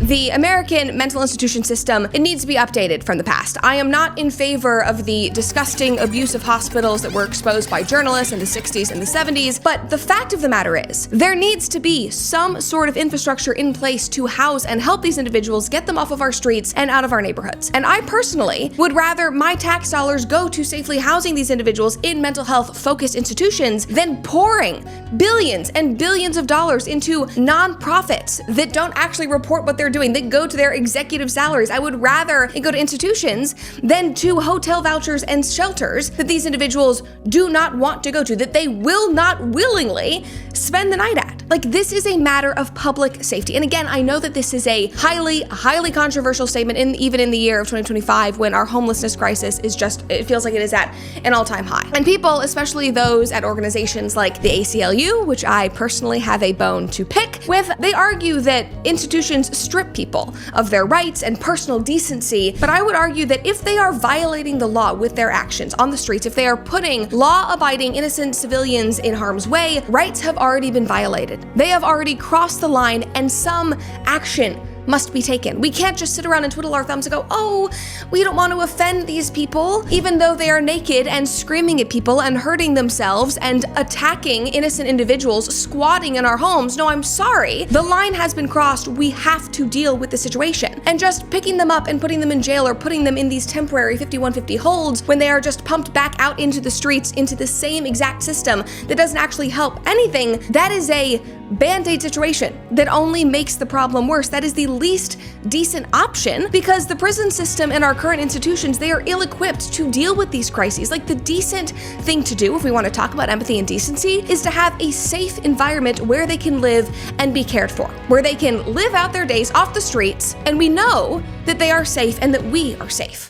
The American mental institution system, it needs to be updated from the past. I am not in favor of the disgusting, abusive hospitals that were exposed by journalists in the 60s and the 70s, but the fact of the matter is, there needs to be some sort of infrastructure in place to house and help these individuals, get them off of our streets and out of our neighborhoods. And I personally would rather my tax dollars go to safely housing these individuals in mental health-focused institutions than pouring billions and billions of dollars into nonprofits that don't actually report what they're doing, that go to their executive salaries. I would rather it go to institutions than to hotel vouchers and shelters that these individuals do not want to go to, that they will not willingly spend the night at. Like, this is a matter of public safety. And again, I know that this is a highly controversial statement even in the year of 2025, when our homelessness crisis is just, it feels like it is at an all-time high. And people, especially those at organizations like the ACLU, which I personally have a bone to pick with, they argue that institutions strip people of their rights and personal decency. But I would argue that if they are violating the law with their actions on the streets, if they are putting law-abiding innocent civilians in harm's way, rights have already been violated. They have already crossed the line, and some action must be taken. We can't just sit around and twiddle our thumbs and go, oh, we don't want to offend these people, even though they are naked and screaming at people and hurting themselves and attacking innocent individuals, squatting in our homes. No, I'm sorry. The line has been crossed. We have to deal with the situation. And just picking them up and putting them in jail or putting them in these temporary 5150 holds when they are just pumped back out into the streets, into the same exact system that doesn't actually help anything, that is a band-aid situation that only makes the problem worse. That is the least decent option, because the prison system and our current institutions, they are ill-equipped to deal with these crises. Like, the decent thing to do, if we want to talk about empathy and decency, is to have a safe environment where they can live and be cared for, where they can live out their days off the streets, and we know that they are safe and that we are safe.